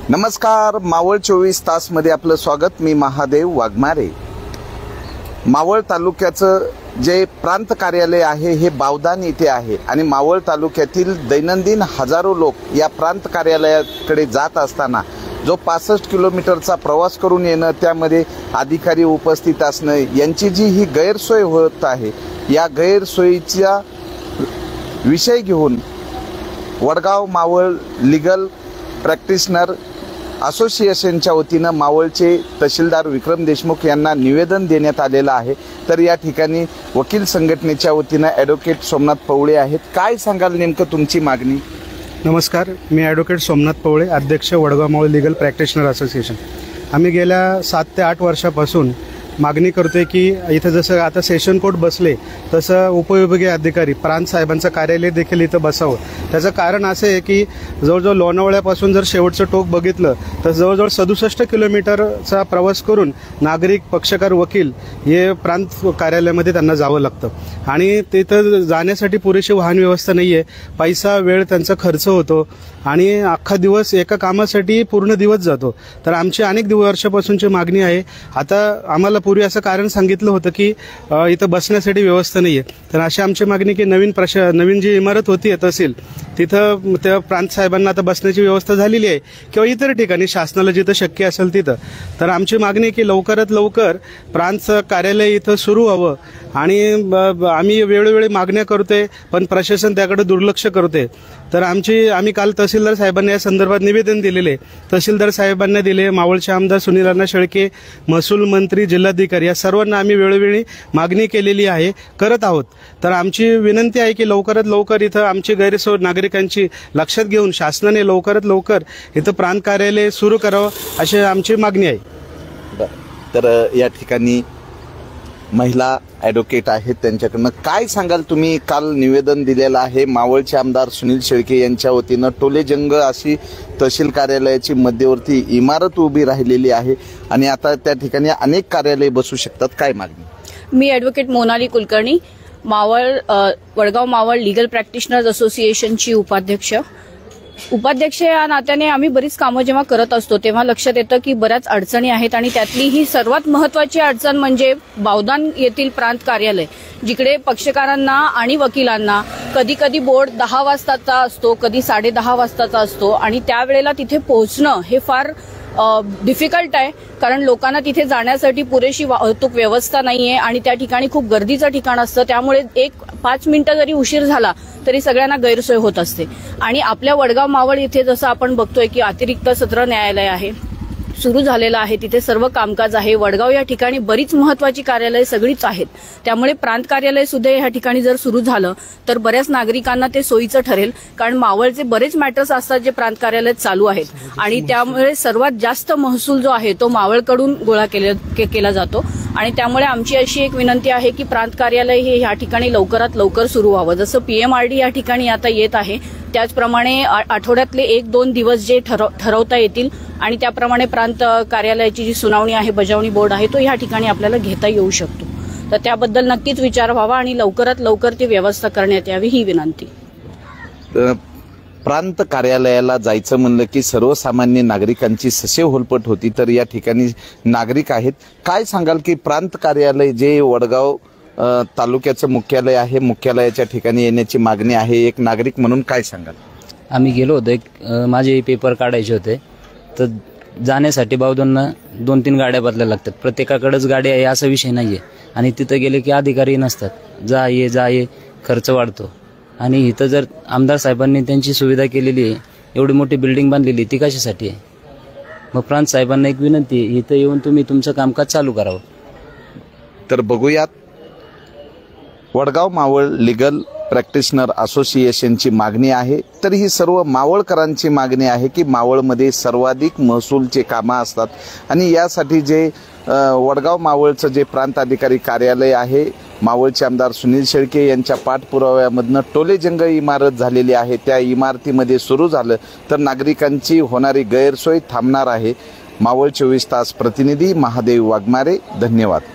नमस्कार, मावळ 24 तास मध्ये आपलं स्वागत। मी महादेव वाघमारे। मावळ तालुक्याचं जे प्रांत कार्यालय आहे हे बावदान येथे आहे आणि मावळ तालुक्यातील दैनंदिन हजारो लोक या प्रांत कार्यालयाकडे जात असताना जो 65 किलोमीटरचा प्रवास करून येणं, त्यामध्ये अधिकारी उपस्थित असणं, यांची जी ही गैरसोय होत आहे, या गैरसोयीचा विषय घेऊन वडगाव मावळ लीगल प्रॅक्टिशनर असोसिएशनच्या वतीनं मावळचे तहसीलदार विक्रम देशमुख यांना निवेदन देण्यात आलेलं आहे। तर या ठिकाणी वकील संघटनेच्या वतीनं ॲडव्होकेट सोमनाथ पवळे आहेत। काय सांगाल नेमकं तुमची मागणी? नमस्कार, मी ॲडव्होकेट सोमनाथ पवळे, अध्यक्ष Vadgaon Maval legal practitioner association. आम्ही गेल्या 7 ते 8 वर्षापासून मागणी करतोय की इथं जसं आता सेशन कोर्ट बसले तसं उपविभागीय अधिकारी प्रांत साहेबांचं कार्यालय देखील इथं बसावं। त्याचं कारण असं आहे की जवळजवळ लोणावळ्यापासून जर शेवटचं टोक बघितलं तर जवळजवळ 67 किलोमीटरचा प्रवास करून नागरिक, पक्षकार, वकील हे प्रांत कार्यालयामध्ये त्यांना जावं लागतं आणि तिथं जाण्यासाठी पुरेशी वाहन व्यवस्था नाही आहे। पैसा, वेळ त्यांचा खर्च होतो आणि अख्खा दिवस एका कामासाठी पूर्ण दिवस जातो। तर आमची अनेक वर्षापासूनची मागणी आहे। आता आम्हाला पूर्वी असं कारण सांगितलं होतं की इथं बसण्यासाठी व्यवस्था नाही आहे। तर अशी आमची मागणी की नवीन जी इमारत होती तहसील तिथं त्या प्रांत साहेबांना आता बसण्याची व्यवस्था झालेली आहे किंवा इतर ठिकाणी शासनाला जिथं शक्य असेल तिथं। तर आमची मागणी की लवकरात लवकर प्रांत कार्यालय इथं सुरू व्हावं आणि आम्ही वेळोवेळी मागण्या करतोय पण प्रशासन त्याकडे दुर्लक्ष करते। तर आम्ही काल तहसीलदार साहेबांना या संदर्भात निवेदन दिलेले, तहसीलदार साहेबांना दिले, मावळचे आमदार सुनील अण्णा शेळके, महसूल मंत्री, जिल्हाधिकारी या सर्वांना आम्ही वेळोवेळी मागणी केलेली आहे, करत आहोत। तर आमची विनंती आहे की लवकरात लवकर इथं आमची गैरसोय नागरिकांची लक्षात घेऊन शासनाने लवकरात लवकर इथं प्रांत कार्यालय सुरू करावं अशी आमची मागणी आहे। तर या ठिकाणी महिला ॲडव्होकेट आहेत, त्यांच्याकडनं काय सांगाल तुम्ही? काल निवेदन दिलेलं आहे मावळचे आमदार सुनील शेळके यांच्या वतीनं टोलेजंग अशी तहसील कार्यालयाची मध्यवर्ती इमारत उभी राहिलेली आहे आणि आता त्या ठिकाणी अनेक कार्यालय बसू शकतात। काय मागणी? मी advocate Monali Kulkarni, Vadgaon Maval legal practitioners असोसिएशनची उपाध्यक्ष या नात्याने आम्ही बरीच कामं जेव्हा करत असतो तेव्हा लक्षात येतं की बऱ्याच अडचणी आहेत आणि त्यातली ही सर्वात महत्त्वाची अडचण म्हणजे बावदान येथील प्रांत कार्यालय, जिकडे पक्षकारांना आणि वकिलांना कधी कधी बोर्ड 10 वाजताचा असतो, कधी 10:30 वाजताचा असतो आणि त्यावेळेला तिथे पोहोचणं हे फार डिफिकल्ट आहे, कारण लोकांना तिथे जाण्यासाठी पुरेशी वाहतूक व्यवस्था नाहीये आणि त्या ठिकाणी खूप गर्दीचं ठिकाण असतं। त्यामुळे 5 मिनिटं जरी उशीर झाला तरी सगळ्यांना गैरसोय होत असते। आणि आपल्या वडगाव मावळ इथे जसं आपण बघतोय की अतिरिक्त सत्र न्यायालय आहे, सुरू झालेलं आहे, तिथे सर्व कामकाज आहे। वडगाव या ठिकाणी बरीच महत्वाची कार्यालय सगळीच आहेत, त्यामुळे प्रांत कार्यालय सुद्धा या ठिकाणी जर सुरू झालं तर बऱ्याच नागरिकांना ते सोयीचं ठरेल, कारण मावळचे बरेच मॅटर्स असतात जे प्रांत कार्यालयात चालू आहेत आणि त्यामुळे सर्वात जास्त महसूल जो आहे तो मावळकडून गोळा केला जातो। आणि त्यामुळे आमची अशी एक विनंती आहे की प्रांत कार्यालय हे या ठिकाणी लवकरात लवकर सुरू व्हावं। जसं PMRD या ठिकाणी आता येत आहे त्याचप्रमाणे आठवड्यातले 1-2 दिवस जे ठरवता येतील आणि त्याप्रमाणे प्रांत कार्यालयाची जी सुनावणी आहे, बजावणी बोर्ड आहे, तो या ठिकाणी आपल्याला घेता येऊ शकतो। तर त्याबद्दल नक्कीच विचार व्हावा आणि लवकरात लवकर ती व्यवस्था करण्यात यावी ही विनंती। प्रांत कार्यालयाला जायचं म्हणलं की सर्वसामान्य नागरिकांची ससेव होलपट होती, तर या ठिकाणी नागरिक आहेत। काय सांगाल की प्रांत कार्यालय जे वडगाव तालुक्याचं मुख्यालय आहे, मुख्यालयाच्या ठिकाणी येण्याची मागणी आहे, एक नागरिक म्हणून काय सांगाल? आम्ही गेलो होतो, माझे पेपर काढायचे होते, तर जाण्यासाठी बावदांना 2-3 गाड्या बदलायला लागतात, प्रत्येकाकडेच गाडी आहे असा विषय नाही आहे आणि तिथं गेले की अधिकारी नसतात, जा ये खर्च वाढतो। आणि इथं जर आमदार साहेबांनी त्यांची सुविधा केलेली आहे, एवढी मोठी बिल्डिंग बांधलेली, ती कशासाठी आहे? मग प्रांत साहेबांना एक विनंती आहे, इथं येऊन तुम्ही तुमचं कामकाज चालू करावं। तर बघूयात, वडगाव मावळ लीगल प्रॅक्टिशनर असोसिएशनची मागणी आहे, तर ही सर्व मावळकरांची मागणी आहे की मावळमध्ये सर्वाधिक महसूलचे कामं असतात आणि यासाठी जे वडगाव मावळचं जे प्रांत अधिकारी कार्यालय आहे, मावळचे आमदार सुनील शेळके यांच्या पाठपुराव्यामधनं टोलेजंग इमारत झालेली आहे, त्या इमारतीमध्ये सुरू झालं तर नागरिकांची होणारी गैरसोय थांबणार आहे। मावळ 24 तास प्रतिनिधी महादेव वाघमारे, धन्यवाद।